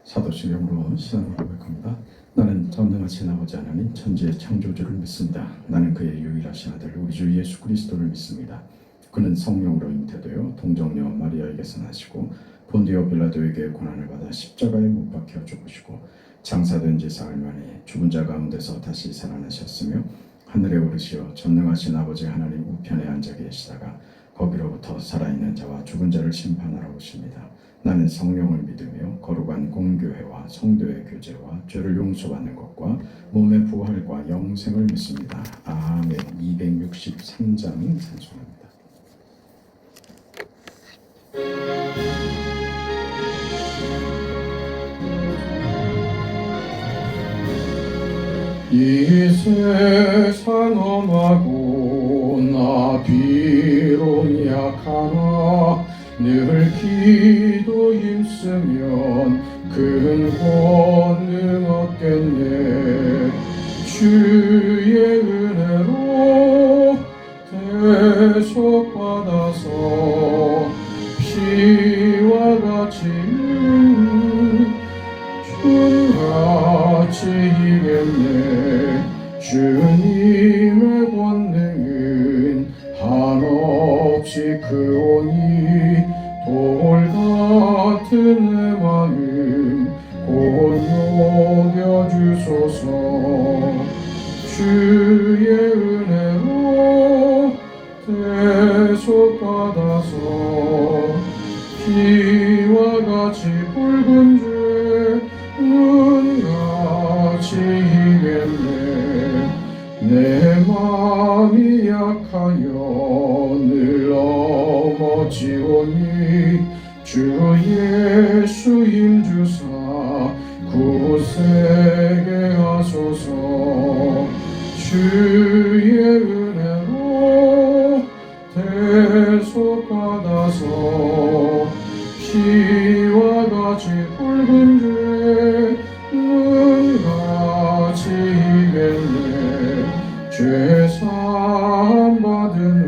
사도신경으로 시작을 고백합니다. 나는 전능하신 아버지 하나님 천지의 창조주를 믿습니다. 나는 그의 유일하신 아들 우리 주 예수 그리스도를 믿습니다. 그는 성령으로 잉태되어 동정녀 마리아에게서 나시고 본디오 빌라도에게 고난을 받아 십자가에 못 박혀 죽으시고 장사된 지 사흘 만에 죽은 자 가운데서 다시 살아나셨으며 하늘에 오르시어 전능하신 아버지 하나님 우편에 앉아 계시다가 거기로부터 살아있는 자와 죽은 자를 심판하러 오십니다. 나는 성령을 믿으며 거룩한 공교회와 성도의 교제와 죄를 용서받는 것과 몸의 부활과 영생을 믿습니다. 아멘. 263장 찬송합니다. 이 세상 엄하고 나 비록 약하나 늘 기도 힘쓰면 큰 권능 얻겠네. 주의 은혜로 대속받아서 피와 같이 주같이 이겠네. 주님의 권능은 한없이 크오니 돌 같은 내 마음 곧 녹여주소서. 주의 은혜로 대속받아서 피와 같이 붉은 죄 눈같이 희겠네. 내 마음이 약하여 늘 넘어지오니 주 예수 힘주사 굳세게 하소서. 주의 은혜로 대속받아서 피와 같이 붉은 죄 눈같이 희겠네. 죄사함 받은 후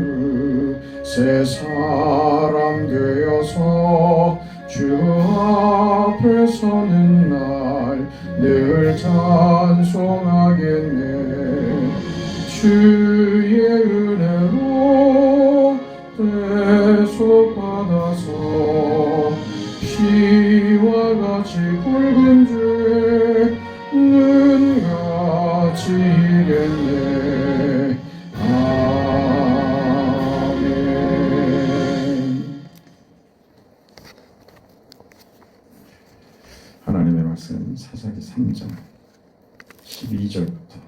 새 사람 되어서 주 앞에 서는 날 늘 찬송하겠네. 주의 은혜로 대속받아서 피와 같이 붉은 죄 눈같이 희겠네. 아멘. 하나님의 말씀 사사기 3장 12절부터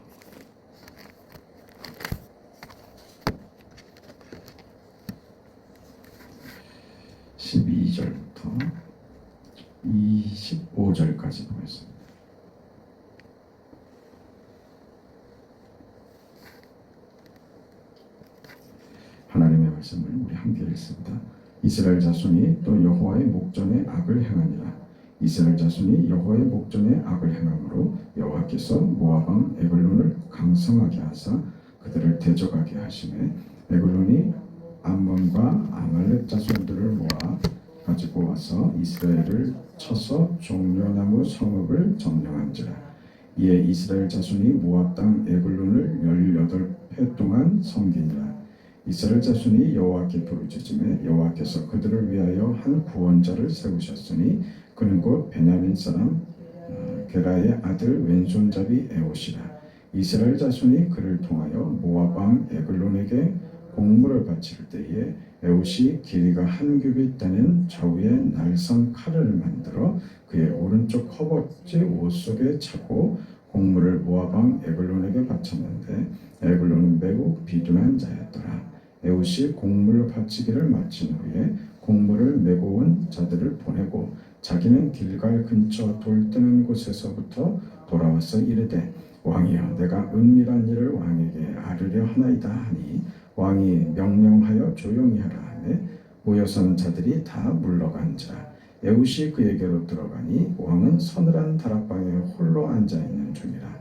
12절부터 25절까지 보겠습니다. 하나님의 말씀을 우리 함께 읽습니다. 이스라엘 자손이 또 여호와의 목전에 악을 행하니라. 이스라엘 자손이 여호와의 목전에 악을 행함으로 여호와께서 모압 왕 에글론을 강성하게 하사 그들을 대적하게 하시매 에글론이 암몬과 아말렉 자손들을 모아 가지고 와서 이스라엘을 쳐서 종려나무 성읍을 점령한지라. 이에 이스라엘 자손이 모압 땅 에글론을 18해 동안 섬기니라. 이스라엘 자손이 여호와께 부르짖음에 여호와께서 그들을 위하여 한 구원자를 세우셨으니 그는 곧 베냐민 사람 게라의 아들 왼손잡이 에옷이라. 이스라엘 자손이 그를 통하여 모압 왕 에글론에게 공물을 바칠 때에 에옷이 길이가 한 규빗 되는 좌우에 날선 칼을 만들어 그의 오른쪽 허벅지 옷 속에 차고 공물을 모압 왕 에글론에게 바쳤는데 에글론은 매우 비둔한 자였더라. 에옷이 공물을 바치기를 마친 후에 공물을 메고 온 자들을 보내고 자기는 길갈 근처 돌 뜨는 곳에서부터 돌아와서 이르되 왕이여 내가 은밀한 일을 왕에게 아뢰려 하나이다 하니 왕이 명령하여 조용히 하라 하매 모여선 자들이 다 물러간지라. 에웃이 그에게로 들어가니 왕은 서늘한 다락방에 홀로 앉아있는 중이라.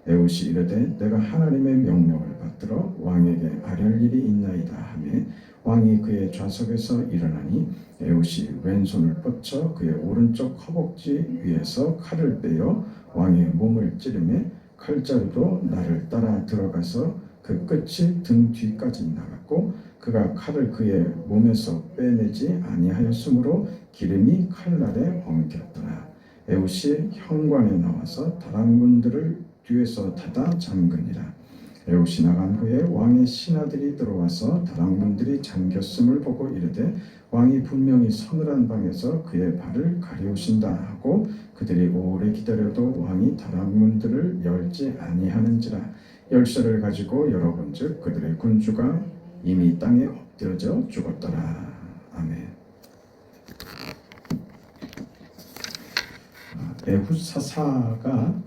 에웃이 이르되 내가 하나님의 명령을 받들어 왕에게 아뢰 일이 있나이다 하매 왕이 그의 좌석에서 일어나니 에훗이 왼손을 뻗쳐 그의 오른쪽 허벅지 위에서 칼을 빼어 왕의 몸을 찌르매 칼자루도 나를 따라 들어가서 그 끝이 등 뒤까지 나갔고 그가 칼을 그의 몸에서 빼내지 아니하였으므로 기름이 칼날에 엉켰더라. 에훗이 현관에 나와서 다락문들을 뒤에서 닫아 잠그니라. 에훗이 나간 후에 왕의 신하들이 들어와서 다락문들이 잠겼음을 보고 이르되 왕이 분명히 서늘한 방에서 그의 발을 가리우신다 하고 그들이 오래 기다려도 왕이 다락문들을 열지 아니하는지라. 열쇠를 가지고 열어본즉 그들의 군주가 이미 땅에 엎드러져 죽었더라. 아멘. 에훗 사사가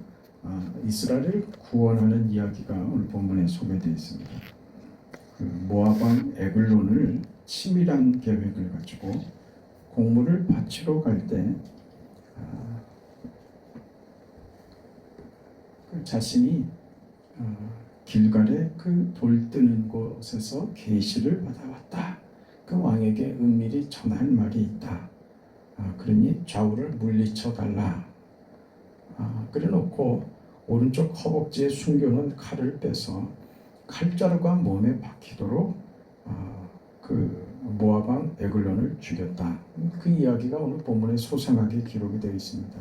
이스라엘을 구원하는 이야기가 오늘 본문에 소개되어 있습니다. 모압 왕 에글론을 치밀한 계획을 가지고 곡물을 바치러 갈 때 자신이 길갈의 그 돌 뜨는 곳에서 계시를 받아왔다. 그 왕에게 은밀히 전할 말이 있다. 그러니 좌우를 물리쳐 달라. 그래놓고 오른쪽 허벅지에 숨겨놓은 칼을 빼서 칼자루가 몸에 박히도록 그 모압 왕 에글론을 죽였다. 그 이야기가 오늘 본문에 소상하게 기록이 되어 있습니다.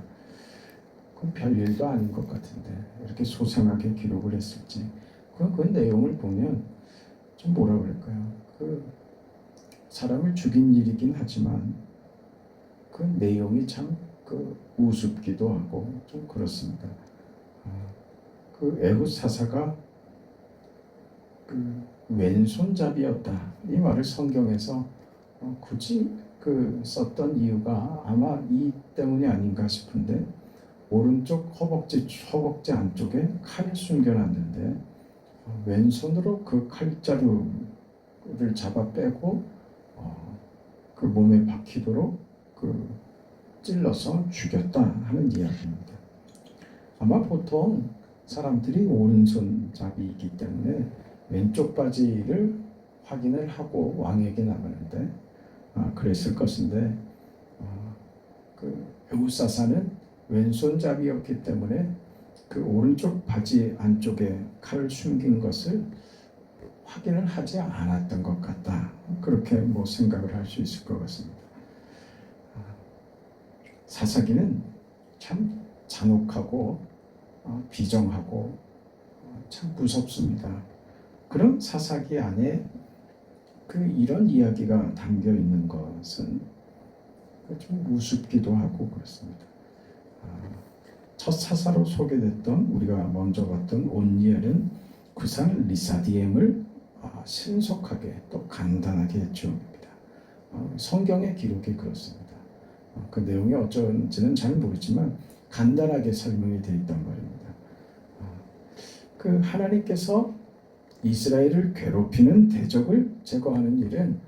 그 별일도 아닌 것 같은데 이렇게 소상하게 기록을 했을지 그 내용을 보면 좀 뭐라 그럴까요? 그 사람을 죽인 일이긴 하지만 그 내용이 참 그 우습기도 하고 좀 그렇습니다. 그 에훗 사사가 그 왼손잡이였다. 이 말을 성경에서 굳이 그 썼던 이유가 아마 이 때문이 아닌가 싶은데 오른쪽 허벅지 안쪽에 칼을 숨겨놨는데 왼손으로 그 칼자루를 잡아 빼고 그 몸에 박히도록 그 찔러서 죽였다 하는 이야기입니다. 아마 보통 사람들이 오른손잡이이기 때문에 왼쪽 바지를 확인을 하고 왕에게 나가는데 그랬을 것인데 그 에훗 사사는 왼손잡이였기 때문에 그 오른쪽 바지 안쪽에 칼을 숨긴 것을 확인을 하지 않았던 것 같다. 그렇게 뭐 생각을 할 수 있을 것 같습니다. 사사기는 참 잔혹하고 비정하고 참 무섭습니다. 그런 사사기 안에 그 이런 이야기가 담겨 있는 것은 좀 우습기도 하고 그렇습니다. 첫 사사로 소개됐던 우리가 먼저 봤던 온니엘은 구상 리사디엠을 신속하게 또 간단하게 해주옵니다. 성경의 기록이 그렇습니다. 그 내용이 어쩐지는 잘 모르지만 간단하게 설명이 되어 있단 말입니다. 그 하나님께서 이스라엘을 괴롭히는 대적을 제거하는 일은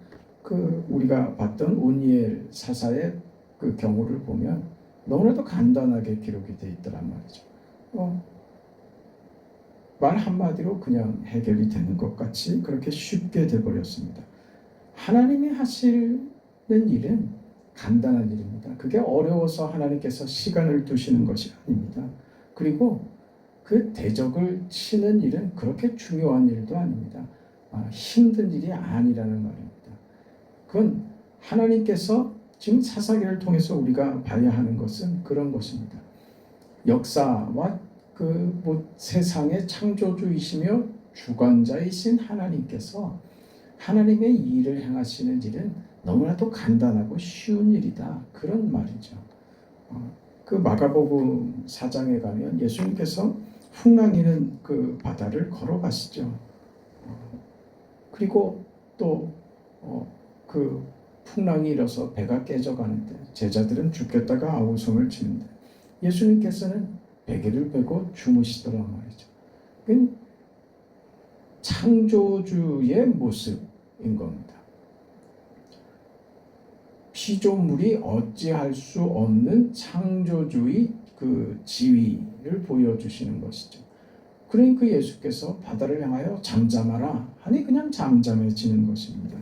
그 우리가 봤던 온니엘 사사의 그 경우를 보면 너무나도 간단하게 기록이 되어 있더란 말이죠. 말 한마디로 그냥 해결이 되는 것 같이 그렇게 쉽게 돼버렸습니다. 하나님이 하시는 일은 간단한 일입니다. 그게 어려워서 하나님께서 시간을 두시는 것이 아닙니다. 그리고 그 대적을 치는 일은 그렇게 중요한 일도 아닙니다. 힘든 일이 아니라는 말입니다. 그건 하나님께서 지금 사사기를 통해서 우리가 봐야 하는 것은 그런 것입니다. 역사와 그 세상의 창조주이시며 주관자이신 하나님께서 하나님의 일을 행하시는 일은 너무나도 간단하고 쉬운 일이다. 그런 말이죠. 그 마가복음 4장에 가면 예수님께서 풍랑이는 그 바다를 걸어가시죠. 그리고 또 그 풍랑이 일어서 배가 깨져가는데 제자들은 죽겠다가 아우성을 치는데 예수님께서는 베개를 베고 주무시더란 말이죠. 그건 창조주의 모습인 겁니다. 피조물이 어찌할 수 없는 창조주의 그 지위를 보여주시는 것이죠. 그러니까 예수께서 바다를 향하여 잠잠하라 하니 그냥 잠잠해지는 것입니다.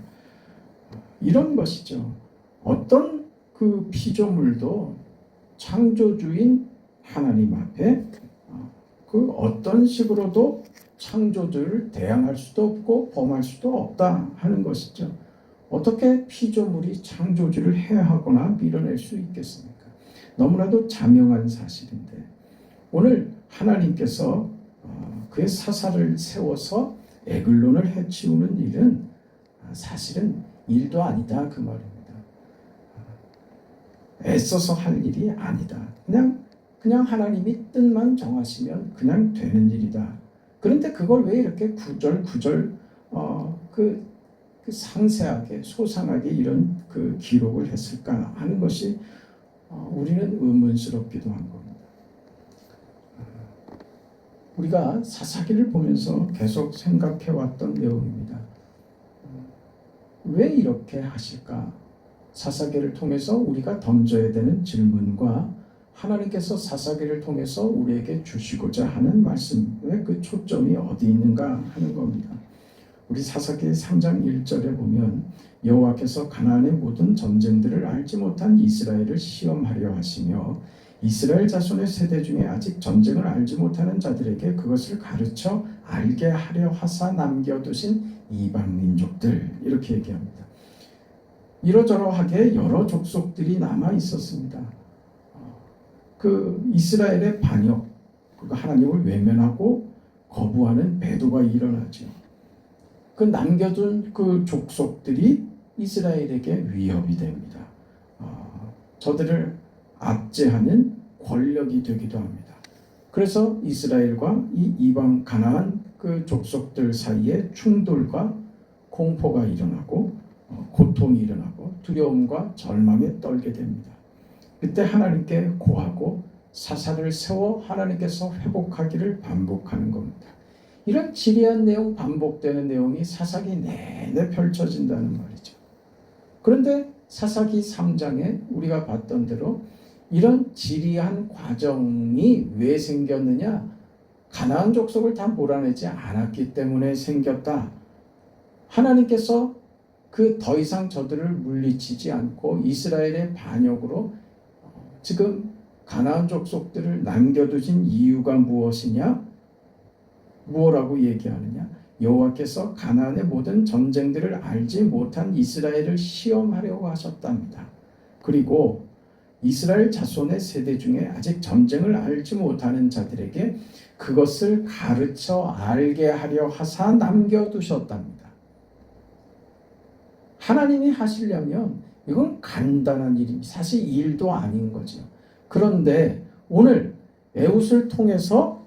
이런 것이죠. 어떤 그 피조물도 창조주인 하나님 앞에 그 어떤 식으로도 창조주를 대항할 수도 없고 범할 수도 없다 하는 것이죠. 어떻게 피조물이 창조주를 해하거나 밀어낼 수 있겠습니까? 너무나도 자명한 사실인데 오늘 하나님께서 그의 사사를 세워서 에글론을 해치우는 일은 사실은 일도 아니다 그 말입니다. 애써서 할 일이 아니다. 그냥 하나님이 뜻만 정하시면 그냥 되는 일이다. 그런데 그걸 왜 이렇게 구절구절 그 상세하게 소상하게 이런 그 기록을 했을까 하는 것이 우리는 의문스럽기도 한 겁니다. 우리가 사사기를 보면서 계속 생각해왔던 내용입니다. 왜 이렇게 하실까? 사사기를 통해서 우리가 던져야 되는 질문과 하나님께서 사사기를 통해서 우리에게 주시고자 하는 말씀의 그 초점이 어디 있는가 하는 겁니다. 우리 사사기 3장 1절에 보면 여호와께서 가나안의 모든 전쟁들을 알지 못한 이스라엘을 시험하려 하시며 이스라엘 자손의 세대 중에 아직 전쟁을 알지 못하는 자들에게 그것을 가르쳐 알게 하려 하사 남겨두신 이방 민족들 이렇게 얘기합니다. 이러저러하게 여러 족속들이 남아 있었습니다. 그 이스라엘의 반역, 하나님을 외면하고 거부하는 배도가 일어나죠. 그 남겨둔 그 족속들이 이스라엘에게 위협이 됩니다. 저들을 압제하는 권력이 되기도 합니다. 그래서 이스라엘과 이 이방 가나안 그 족속들 사이에 충돌과 공포가 일어나고 고통이 일어나고 두려움과 절망에 떨게 됩니다. 그때 하나님께 고하고 사사를 세워 하나님께서 회복하기를 반복하는 겁니다. 이런 지리한 내용, 반복되는 내용이 사사기 내내 펼쳐진다는 말이죠. 그런데 사사기 3장에 우리가 봤던 대로 이런 지리한 과정이 왜 생겼느냐? 가나안 족속을 다 몰아내지 않았기 때문에 생겼다. 하나님께서 그 더 이상 저들을 물리치지 않고 이스라엘의 반역으로 지금 가나안 족속들을 남겨두신 이유가 무엇이냐? 무엇라고 얘기하느냐? 여호와께서 가나안의 모든 전쟁들을 알지 못한 이스라엘을 시험하려고 하셨답니다. 그리고 이스라엘 자손의 세대 중에 아직 전쟁을 알지 못하는 자들에게 그것을 가르쳐 알게 하려 하사 남겨두셨답니다. 하나님이 하시려면 이건 간단한 일입니다. 사실 일도 아닌 거죠. 그런데 오늘 에훗을 통해서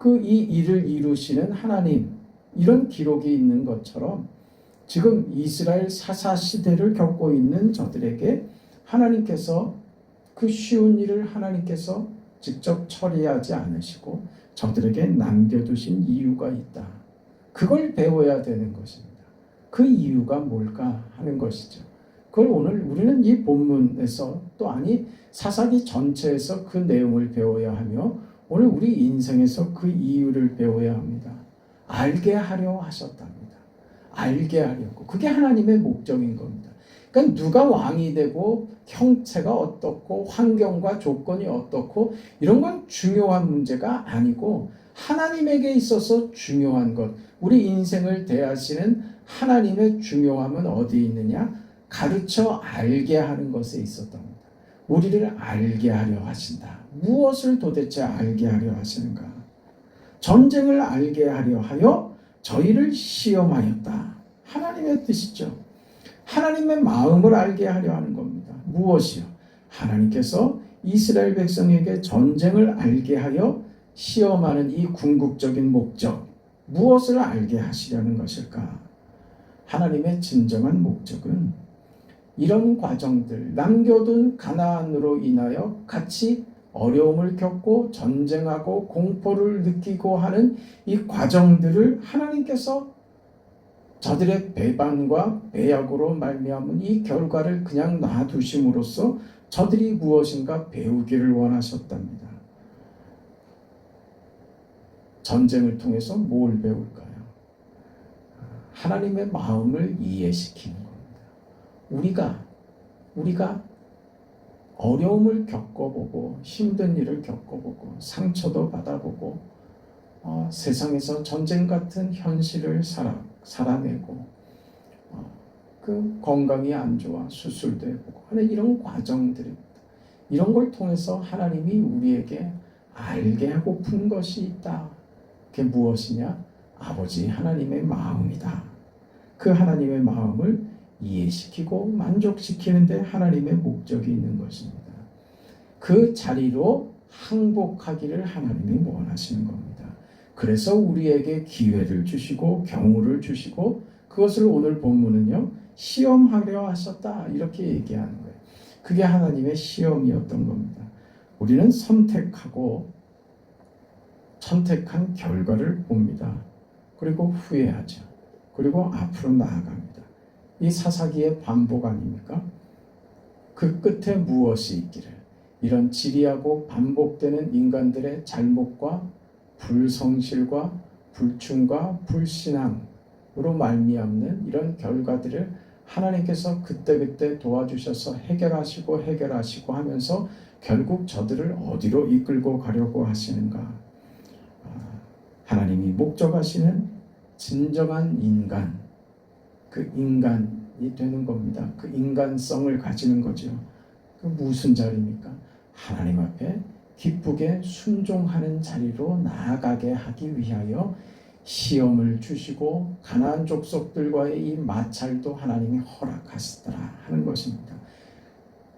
이 일을 이루시는 하나님, 이런 기록이 있는 것처럼 지금 이스라엘 사사 시대를 겪고 있는 저들에게 하나님께서 그 쉬운 일을 하나님께서 직접 처리하지 않으시고 저들에게 남겨두신 이유가 있다. 그걸 배워야 되는 것입니다. 그 이유가 뭘까 하는 것이죠. 그걸 오늘 우리는 이 본문에서 또 아니 사사기 전체에서 그 내용을 배워야 하며 오늘 우리 인생에서 그 이유를 배워야 합니다. 알게 하려 하셨답니다. 알게 하려고. 그게 하나님의 목적인 겁니다. 그러니까 누가 왕이 되고 형체가 어떻고 환경과 조건이 어떻고 이런 건 중요한 문제가 아니고 하나님에게 있어서 중요한 것, 우리 인생을 대하시는 하나님의 중요함은 어디에 있느냐? 가르쳐 알게 하는 것에 있었답니다. 우리를 알게 하려 하신다. 무엇을 도대체 알게 하려 하시는가? 전쟁을 알게 하려 하여 저희를 시험하였다. 하나님의 뜻이죠. 하나님의 마음을 알게 하려 하는 겁니다. 무엇이요? 하나님께서 이스라엘 백성에게 전쟁을 알게 하여 시험하는 이 궁극적인 목적, 무엇을 알게 하시려는 것일까? 하나님의 진정한 목적은 이런 과정들, 남겨둔 가나안으로 인하여 같이 어려움을 겪고 전쟁하고 공포를 느끼고 하는 이 과정들을 하나님께서 저들의 배반과 배약으로 말미암은 이 결과를 그냥 놔두심으로써 저들이 무엇인가 배우기를 원하셨답니다. 전쟁을 통해서 뭘 배울까요? 하나님의 마음을 이해시키는 겁니다. 우리가 어려움을 겪어보고 힘든 일을 겪어보고 상처도 받아보고 세상에서 전쟁 같은 현실을 살아내고 그 건강이 안 좋아 수술도 해보고 하는 이런 과정들입니다. 이런 걸 통해서 하나님이 우리에게 알게 하고픈 것이 있다. 그게 무엇이냐? 아버지 하나님의 마음이다. 그 하나님의 마음을 이해시키고 만족시키는데 하나님의 목적이 있는 것입니다. 그 자리로 항복하기를 하나님이 원하시는 겁니다. 그래서 우리에게 기회를 주시고 경우를 주시고 그것을 오늘 본문은요 시험하려 하셨다 이렇게 얘기하는 거예요. 그게 하나님의 시험이었던 겁니다. 우리는 선택한 결과를 봅니다. 그리고 후회하죠. 그리고 앞으로 나아갑니다. 이 사사기의 반복 아닙니까? 그 끝에 무엇이 있기를 이런 지리하고 반복되는 인간들의 잘못과 불성실과 불충과 불신앙으로 말미암는 이런 결과들을 하나님께서 그때그때 도와주셔서 해결하시고 하면서 결국 저들을 어디로 이끌고 가려고 하시는가? 하나님이 목적하시는 진정한 인간, 그 인간이 되는 겁니다. 그 인간성을 가지는 거죠. 그 무슨 자리입니까? 하나님 앞에 기쁘게 순종하는 자리로 나아가게 하기 위하여 시험을 주시고 가나안 족속들과의 이 마찰도 하나님이 허락하시더라 하는 것입니다.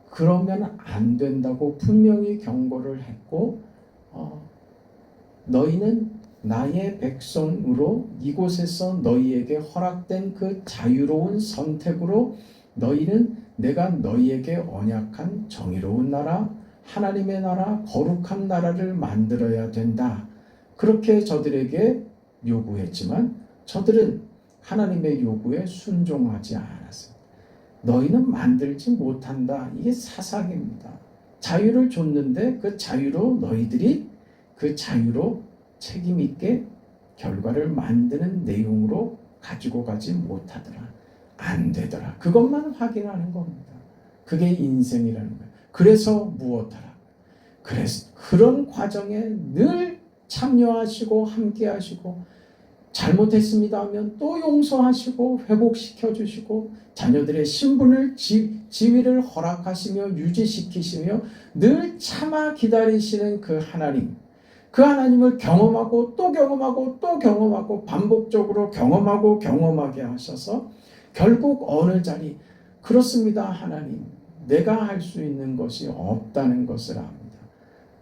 그러면 안 된다고 분명히 경고를 했고 너희는 나의 백성으로 이곳에서 너희에게 허락된 그 자유로운 선택으로 너희는 내가 너희에게 언약한 정의로운 나라, 하나님의 나라, 거룩한 나라를 만들어야 된다. 그렇게 저들에게 요구했지만 저들은 하나님의 요구에 순종하지 않았습니다. 너희는 만들지 못한다. 이게 사사기입니다. 자유를 줬는데 그 자유로 너희들이 그 자유로 책임 있게 결과를 만드는 내용으로 가지고 가지 못하더라. 안 되더라. 그것만 확인하는 겁니다. 그게 인생이라는 거예요. 그래서 무엇하라. 그래서 그런 과정에 늘 참여하시고 함께하시고 잘못했습니다 하면 또 용서하시고 회복시켜 주시고 자녀들의 신분을 지위를 허락하시며 유지시키시며 늘 참아 기다리시는 그 하나님, 그 하나님을 경험하고 또 경험하고 또 경험하고 반복적으로 경험하고 경험하게 하셔서 결국 어느 자리 그렇습니다. 하나님 내가 할 수 있는 것이 없다는 것을 압니다.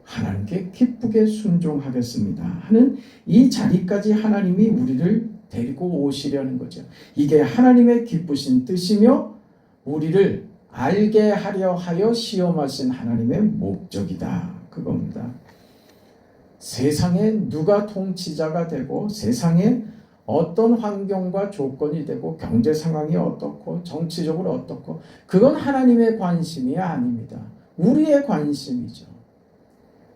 하나님께 기쁘게 순종하겠습니다 하는 이 자리까지 하나님이 우리를 데리고 오시려는 거죠. 이게 하나님의 기쁘신 뜻이며 우리를 알게 하려 하여 시험하신 하나님의 목적이다. 그겁니다. 세상에 누가 통치자가 되고 세상에 어떤 환경과 조건이 되고 경제 상황이 어떻고 정치적으로 어떻고 그건 하나님의 관심이 아닙니다. 우리의 관심이죠.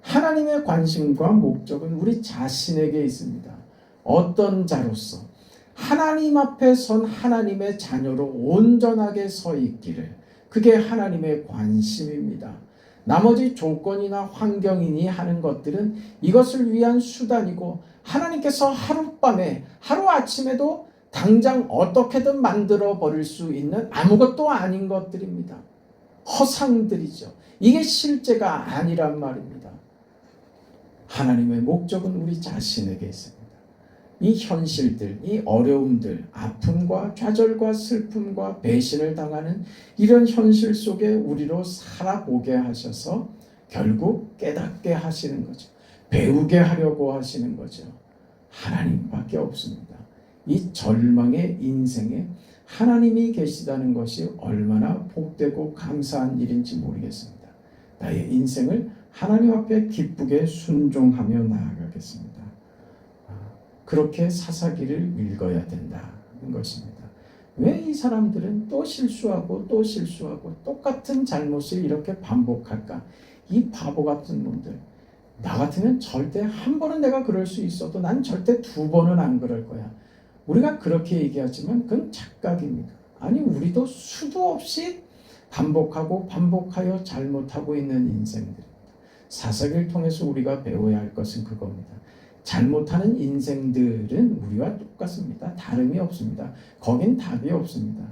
하나님의 관심과 목적은 우리 자신에게 있습니다. 어떤 자로서 하나님 앞에 선 하나님의 자녀로 온전하게 서 있기를 그게 하나님의 관심입니다. 나머지 조건이나 환경이니 하는 것들은 이것을 위한 수단이고 하나님께서 하룻밤에 하루아침에도 당장 어떻게든 만들어 버릴 수 있는 아무것도 아닌 것들입니다. 허상들이죠. 이게 실제가 아니란 말입니다. 하나님의 목적은 우리 자신에게 있습니다. 이 현실들, 이 어려움들, 아픔과 좌절과 슬픔과 배신을 당하는 이런 현실 속에 우리로 살아보게 하셔서 결국 깨닫게 하시는 거죠. 배우게 하려고 하시는 거죠. 하나님밖에 없습니다. 이 절망의 인생에 하나님이 계시다는 것이 얼마나 복되고 감사한 일인지 모르겠습니다. 나의 인생을 하나님 앞에 기쁘게 순종하며 나아가겠습니다. 그렇게 사사기를 읽어야 된다는 것입니다. 왜 이 사람들은 또 실수하고 또 실수하고 똑같은 잘못을 이렇게 반복할까? 이 바보 같은 놈들. 나 같으면 절대 한 번은 내가 그럴 수 있어도 난 절대 두 번은 안 그럴 거야. 우리가 그렇게 얘기하지만 그건 착각입니다. 아니 우리도 수도 없이 반복하고 반복하여 잘못하고 있는 인생들. 사사기를 통해서 우리가 배워야 할 것은 그겁니다. 잘못하는 인생들은 우리와 똑같습니다. 다름이 없습니다. 거긴 답이 없습니다.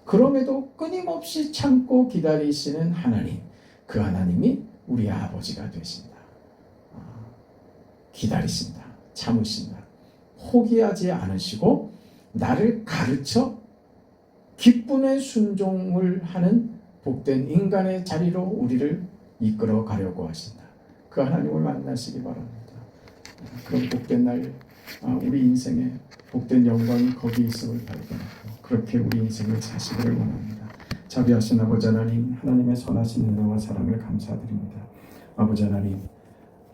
그럼에도 끊임없이 참고 기다리시는 하나님, 그 하나님이 우리 아버지가 되신다. 기다리신다. 참으신다. 포기하지 않으시고 나를 가르쳐 기쁨의 순종을 하는 복된 인간의 자리로 우리를 이끌어 가려고 하신다. 그 하나님을 만나시기 바랍니다. 그런 복된 날, 우리 인생에 복된 영광이 거기 있음을 발견하고 그렇게 우리 인생을 사시기를 원합니다. 자비하신 아버지 하나님, 하나님의 선하신 은혜와 사랑을 감사드립니다. 아버지 하나님,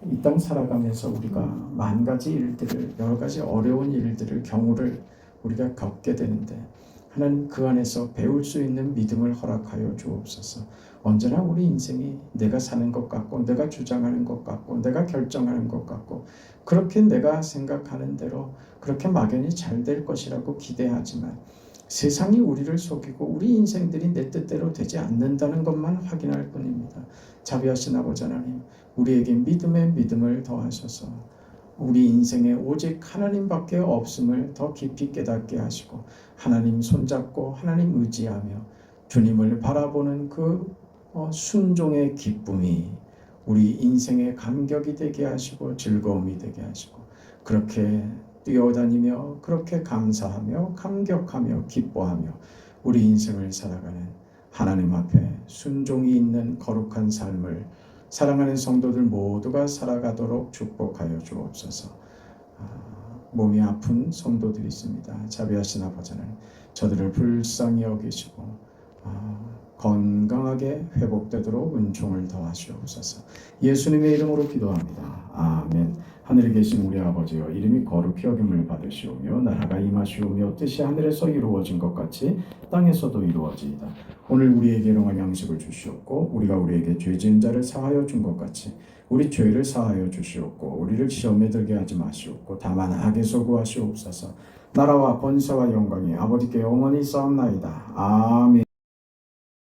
이 땅 살아가면서 우리가 만 가지 일들을, 여러 가지 어려운 일들을, 경우를 우리가 겪게 되는데 하나님 그 안에서 배울 수 있는 믿음을 허락하여 주옵소서. 언제나 우리 인생이 내가 사는 것 같고 내가 주장하는 것 같고 내가 결정하는 것 같고 그렇게 내가 생각하는 대로 그렇게 막연히 잘 될 것이라고 기대하지만 세상이 우리를 속이고 우리 인생들이 내 뜻대로 되지 않는다는 것만 확인할 뿐입니다. 자비하신 아버지 하나님, 우리에게 믿음의 믿음을 더하셔서 우리 인생에 오직 하나님밖에 없음을 더 깊이 깨닫게 하시고 하나님 손잡고 하나님 의지하며 주님을 바라보는 그 순종의 기쁨이 우리 인생의 감격이 되게 하시고 즐거움이 되게 하시고 그렇게 뛰어다니며 그렇게 감사하며 감격하며 기뻐하며 우리 인생을 살아가는 하나님 앞에 순종이 있는 거룩한 삶을 사랑하는 성도들 모두가 살아가도록 축복하여 주옵소서. 몸이 아픈 성도들이 있습니다. 자비하신 아버지 하나님, 저들을 불쌍히 여기시고 건강하게 회복되도록 은총을 더하시옵소서. 예수님의 이름으로 기도합니다. 아멘. 하늘에 계신 우리 아버지여, 이름이 거룩히 여김을 받으시오며 나라가 임하시오며 뜻이 하늘에서 이루어진 것 같이 땅에서도 이루어지이다. 오늘 우리에게 일용할 양식을 주시옵고 우리가 우리에게 죄 지은 자를 사하여 준 것 같이 우리 죄를 사하여 주시옵고 우리를 시험에 들게 하지 마시옵고 다만 악에서 구하시옵소서. 나라와 권세와 영광이 아버지께 영원히 쌓옵나이다. 아멘.